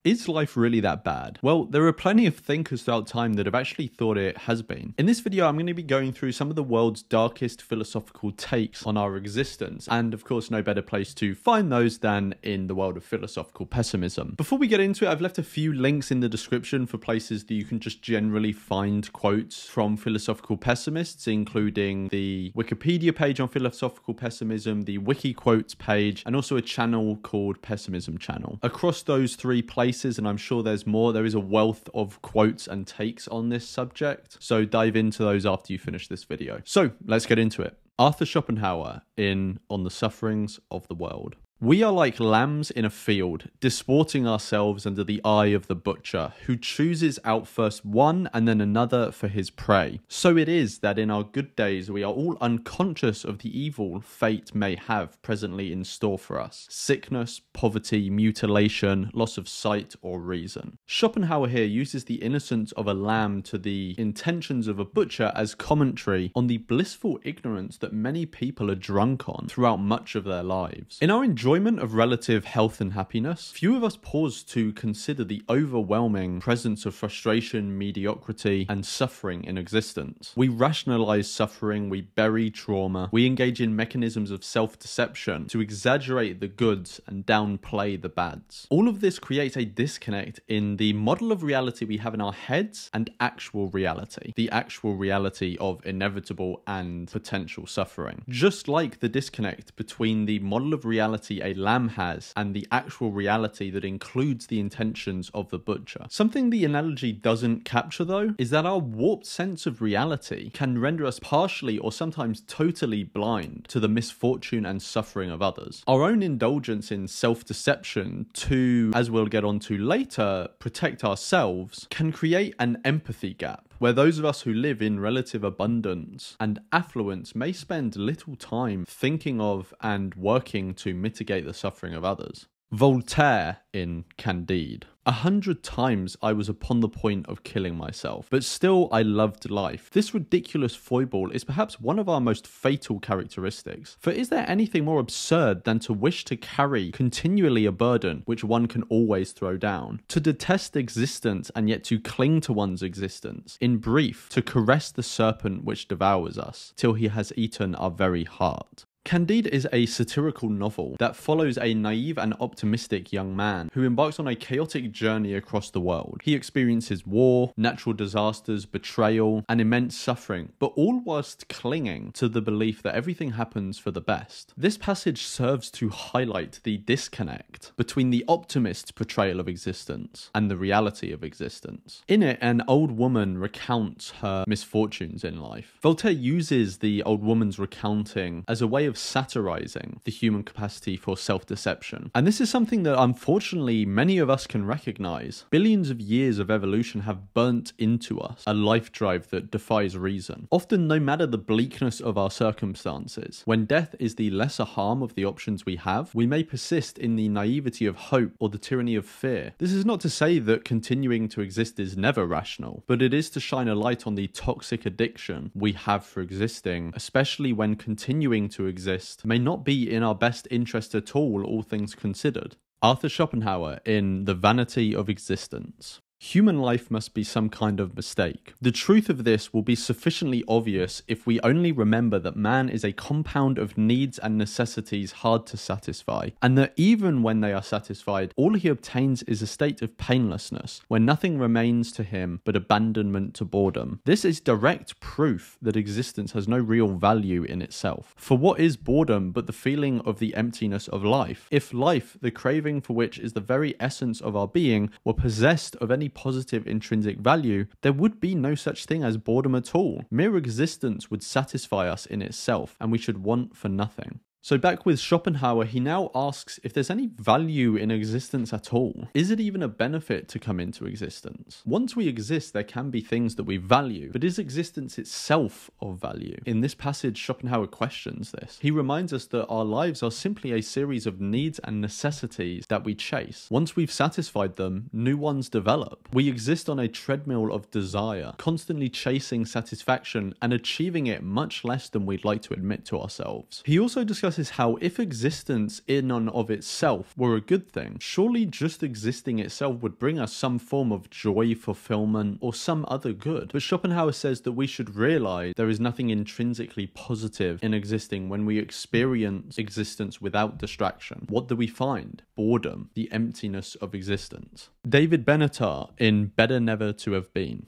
Is life really that bad? Well, there are plenty of thinkers throughout time that have actually thought it has been. In this video, I'm going to be going through some of the world's darkest philosophical takes on our existence, and of course, no better place to find those than in the world of philosophical pessimism. Before we get into it, I've left a few links in the description for places that you can just generally find quotes from philosophical pessimists, including the Wikipedia page on philosophical pessimism, the Wiki Quotes page, and also a channel called Pessimism Channel. Across those three places, and I'm sure there's more, there is a wealth of quotes and takes on this subject, so dive into those after you finish this video. So let's get into it. Arthur Schopenhauer in On the Sufferings of the World. We are like lambs in a field, disporting ourselves under the eye of the butcher, who chooses out first one and then another for his prey. So it is that in our good days we are all unconscious of the evil fate may have presently in store for us. Sickness, poverty, mutilation, loss of sight or reason. Schopenhauer here uses the innocence of a lamb to the intentions of a butcher as commentary on the blissful ignorance that many people are drunk on throughout much of their lives. In our enjoyment of relative health and happiness, few of us pause to consider the overwhelming presence of frustration, mediocrity, and suffering in existence. We rationalize suffering, we bury trauma, we engage in mechanisms of self-deception to exaggerate the goods and downplay the bads. All of this creates a disconnect in the model of reality we have in our heads and actual reality, the actual reality of inevitable and potential suffering. Just like the disconnect between the model of reality a lamb has and the actual reality that includes the intentions of the butcher. Something the analogy doesn't capture, though, is that our warped sense of reality can render us partially or sometimes totally blind to the misfortune and suffering of others. Our own indulgence in self-deception to, as we'll get onto later, protect ourselves can create an empathy gap, where those of us who live in relative abundance and affluence may spend little time thinking of and working to mitigate the suffering of others. Voltaire in Candide. 100 times I was upon the point of killing myself, but still I loved life. This ridiculous foible is perhaps one of our most fatal characteristics. For is there anything more absurd than to wish to carry continually a burden which one can always throw down? To detest existence and yet to cling to one's existence. In brief, to caress the serpent which devours us, till he has eaten our very heart. Candide is a satirical novel that follows a naive and optimistic young man who embarks on a chaotic journey across the world. He experiences war, natural disasters, betrayal, and immense suffering, but all whilst clinging to the belief that everything happens for the best. This passage serves to highlight the disconnect between the optimist's portrayal of existence and the reality of existence. In it, an old woman recounts her misfortunes in life. Voltaire uses the old woman's recounting as a way of satirizing the human capacity for self-deception. And this is something that unfortunately many of us can recognize. Billions of years of evolution have burnt into us a life drive that defies reason. Often, no matter the bleakness of our circumstances, when death is the lesser harm of the options we have, we may persist in the naivety of hope or the tyranny of fear. This is not to say that continuing to exist is never rational, but it is to shine a light on the toxic addiction we have for existing, especially when continuing to exist may not be in our best interest at all things considered. Arthur Schopenhauer in The Vanity of Existence. Human life must be some kind of mistake. The truth of this will be sufficiently obvious if we only remember that man is a compound of needs and necessities hard to satisfy, and that even when they are satisfied, all he obtains is a state of painlessness, where nothing remains to him but abandonment to boredom. This is direct proof that existence has no real value in itself. For what is boredom but the feeling of the emptiness of life? If life, the craving for which is the very essence of our being, were possessed of any positive intrinsic value, there would be no such thing as boredom at all. Mere existence would satisfy us in itself, and we should want for nothing. So back with Schopenhauer, he now asks if there's any value in existence at all. Is it even a benefit to come into existence? Once we exist, there can be things that we value, but is existence itself of value? In this passage, Schopenhauer questions this. He reminds us that our lives are simply a series of needs and necessities that we chase. Once we've satisfied them, new ones develop. We exist on a treadmill of desire, constantly chasing satisfaction and achieving it much less than we'd like to admit to ourselves. He also discusses discusses how if existence in and of itself were a good thing, surely just existing itself would bring us some form of joy, fulfillment, or some other good. But Schopenhauer says that we should realize there is nothing intrinsically positive in existing when we experience existence without distraction. What do we find? Boredom, the emptiness of existence. David Benatar in Better Never to Have Been.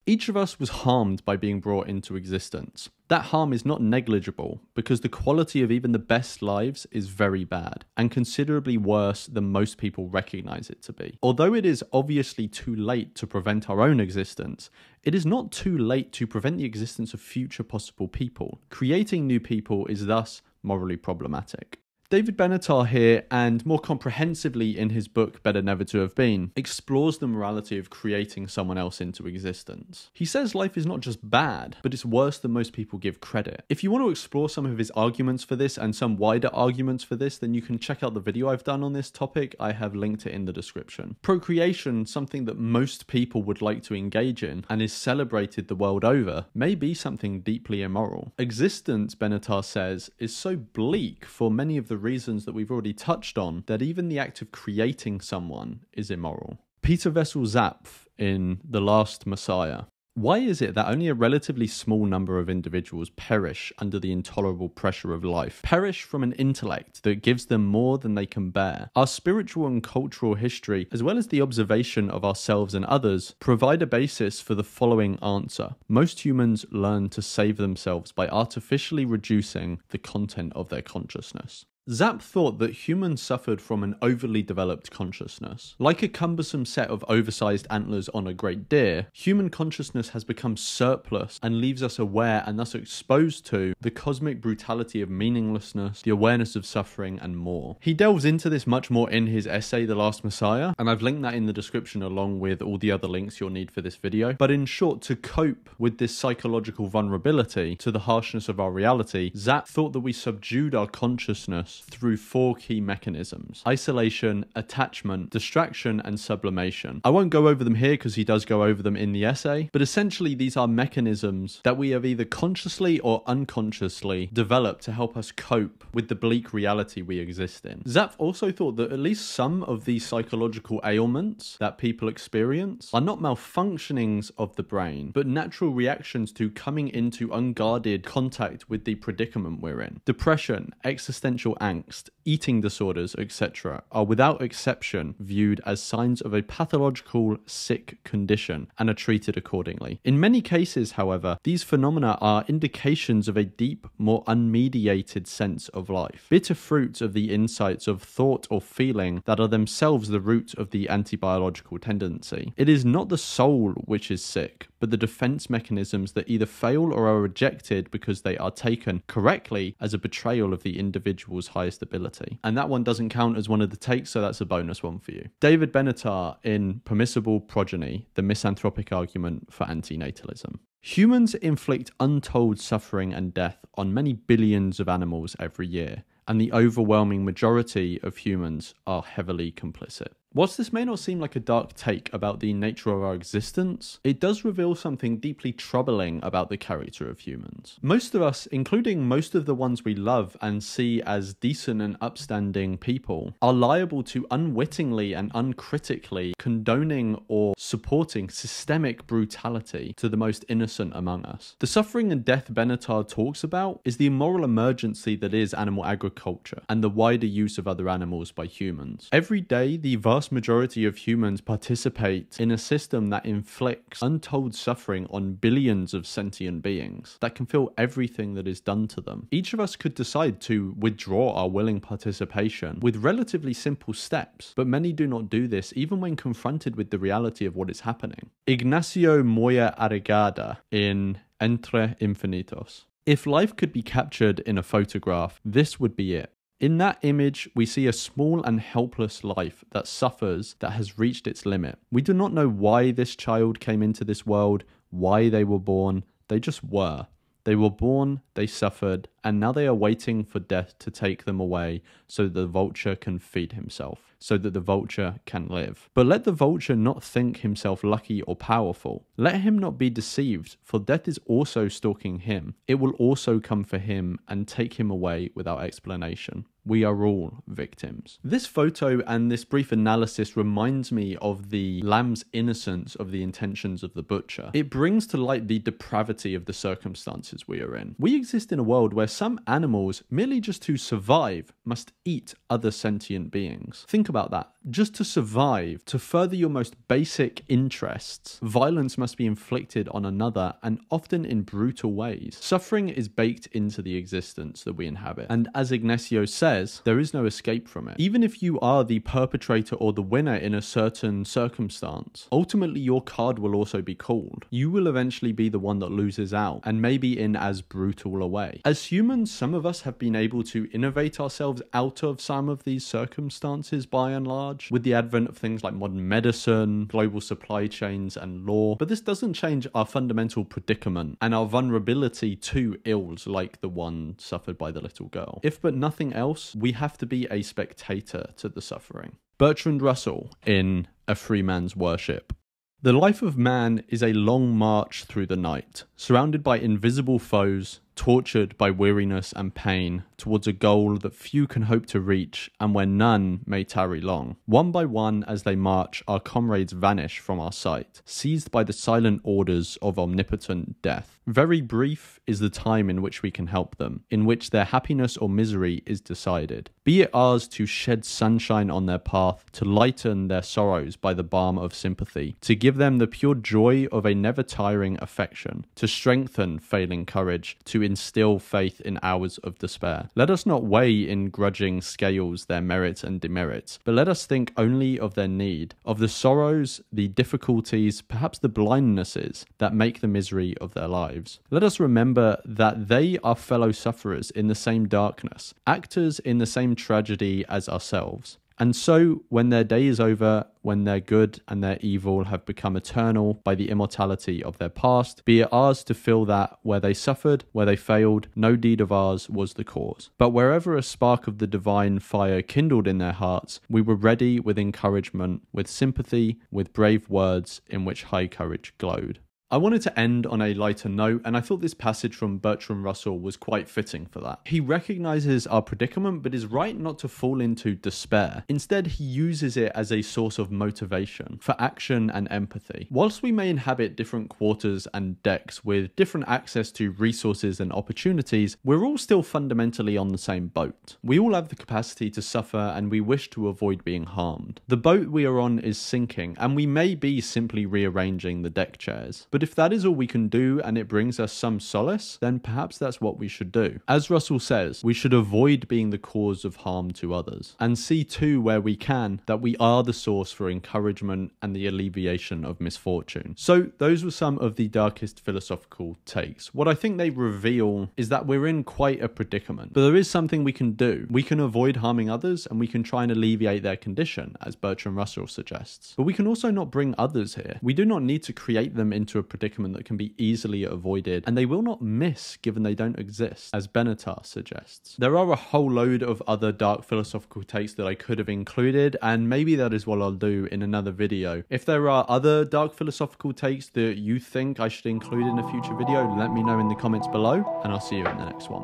Each of us was harmed by being brought into existence. That harm is not negligible, because the quality of even the best lives is very bad, and considerably worse than most people recognize it to be. Although it is obviously too late to prevent our own existence, it is not too late to prevent the existence of future possible people. Creating new people is thus morally problematic. David Benatar here, and more comprehensively in his book Better Never to Have Been, explores the morality of creating someone else into existence. He says life is not just bad, but it's worse than most people give credit. If you want to explore some of his arguments for this and some wider arguments for this, then you can check out the video I've done on this topic. I have linked it in the description. Procreation, something that most people would like to engage in and is celebrated the world over, may be something deeply immoral. Existence, Benatar says, is so bleak for many of the reasons that we've already touched on that even the act of creating someone is immoral. Peter Vessel Zapffe in The Last Messiah. Why is it that only a relatively small number of individuals perish under the intolerable pressure of life, perish from an intellect that gives them more than they can bear? Our spiritual and cultural history, as well as the observation of ourselves and others, provide a basis for the following answer. Most humans learn to save themselves by artificially reducing the content of their consciousness. Zapffe thought that humans suffered from an overly developed consciousness. Like a cumbersome set of oversized antlers on a great deer, human consciousness has become surplus and leaves us aware and thus exposed to the cosmic brutality of meaninglessness, the awareness of suffering, and more. He delves into this much more in his essay, The Last Messiah, and I've linked that in the description along with all the other links you'll need for this video. But in short, to cope with this psychological vulnerability to the harshness of our reality, Zapffe thought that we subdued our consciousness through 4 key mechanisms: isolation, attachment, distraction, and sublimation. I won't go over them here because he does go over them in the essay, but essentially these are mechanisms that we have either consciously or unconsciously developed to help us cope with the bleak reality we exist in. Zapffe also thought that at least some of these psychological ailments that people experience are not malfunctionings of the brain, but natural reactions to coming into unguarded contact with the predicament we're in. Depression, existential angst, eating disorders, etc. are without exception viewed as signs of a pathological sick condition and are treated accordingly. In many cases, however, these phenomena are indications of a deep, more unmediated sense of life, bitter fruits of the insights of thought or feeling that are themselves the root of the anti-biological tendency. It is not the soul which is sick, but the defense mechanisms that either fail or are rejected because they are taken correctly as a betrayal of the individual's highest ability. And that one doesn't count as one of the takes, so that's a bonus one for you. David Benatar in Permissible Progeny, the misanthropic argument for antinatalism. Humans inflict untold suffering and death on many billions of animals every year, and the overwhelming majority of humans are heavily complicit. Whilst this may not seem like a dark take about the nature of our existence, it does reveal something deeply troubling about the character of humans. Most of us, including most of the ones we love and see as decent and upstanding people, are liable to unwittingly and uncritically condoning or supporting systemic brutality to the most innocent among us. The suffering and death Benatar talks about is the immoral emergency that is animal agriculture and the wider use of other animals by humans. Every day, the vast majority of humans participate in a system that inflicts untold suffering on billions of sentient beings that can feel everything that is done to them. Each of us could decide to withdraw our willing participation with relatively simple steps, but many do not do this even when confronted with the reality of what is happening. Ignacio Moya Arriagada in Entre Infinitos. If life could be captured in a photograph, this would be it. In that image, we see a small and helpless life that suffers, that has reached its limit. We do not know why this child came into this world, why they were born. They just were. They were born, they suffered, and now they are waiting for death to take them away so that the vulture can feed himself, so that the vulture can live. But let the vulture not think himself lucky or powerful. Let him not be deceived, for death is also stalking him. It will also come for him and take him away without explanation. We are all victims. This photo and this brief analysis reminds me of the lamb's innocence of the intentions of the butcher. It brings to light the depravity of the circumstances we are in. We exist in a world where some animals, merely just to survive, must eat other sentient beings. Think about that. Just to survive, to further your most basic interests, violence must be inflicted on another, and often in brutal ways. Suffering is baked into the existence that we inhabit, and as Ignacio says, there is no escape from it. Even if you are the perpetrator or the winner in a certain circumstance, ultimately your card will also be called. You will eventually be the one that loses out, and maybe in as brutal a way. As humans, some of us have been able to innovate ourselves out of some of these circumstances by and large, with the advent of things like modern medicine, global supply chains, and law. But this doesn't change our fundamental predicament and our vulnerability to ills like the one suffered by the little girl. If but nothing else, we have to be a spectator to the suffering. Bertrand Russell in A Free Man's Worship. The life of man is a long march through the night, surrounded by invisible foes, tortured by weariness and pain, towards a goal that few can hope to reach, and where none may tarry long. One by one, as they march, our comrades vanish from our sight, seized by the silent orders of omnipotent death. Very brief is the time in which we can help them, in which their happiness or misery is decided. Be it ours to shed sunshine on their path, to lighten their sorrows by the balm of sympathy, to give them the pure joy of a never-tiring affection, to strengthen failing courage, to instill faith in hours of despair. Let us not weigh in grudging scales their merits and demerits, but let us think only of their need, of the sorrows, the difficulties, perhaps the blindnesses that make the misery of their lives. Let us remember that they are fellow sufferers in the same darkness, actors in the same tragedy as ourselves. And so, when their day is over, when their good and their evil have become eternal by the immortality of their past, be it ours to feel that where they suffered, where they failed, no deed of ours was the cause. But wherever a spark of the divine fire kindled in their hearts, we were ready with encouragement, with sympathy, with brave words in which high courage glowed. I wanted to end on a lighter note, and I thought this passage from Bertrand Russell was quite fitting for that. He recognizes our predicament, but is right not to fall into despair. Instead, he uses it as a source of motivation for action and empathy. Whilst we may inhabit different quarters and decks with different access to resources and opportunities, we're all still fundamentally on the same boat. We all have the capacity to suffer, and we wish to avoid being harmed. The boat we are on is sinking, and we may be simply rearranging the deck chairs. But if that is all we can do and it brings us some solace, then perhaps that's what we should do. As Russell says, we should avoid being the cause of harm to others, and see too where we can that we are the source for encouragement and the alleviation of misfortune. So those were some of the darkest philosophical takes. What I think they reveal is that we're in quite a predicament, but there is something we can do. We can avoid harming others, and we can try and alleviate their condition, as Bertrand Russell suggests. But we can also not bring others here. We do not need to create them into a predicament that can be easily avoided, and they will not miss given they don't exist, as Benatar suggests. There are a whole load of other dark philosophical takes that I could have included, and maybe that is what I'll do in another video. If there are other dark philosophical takes that you think I should include in a future video, let me know in the comments below, and I'll see you in the next one.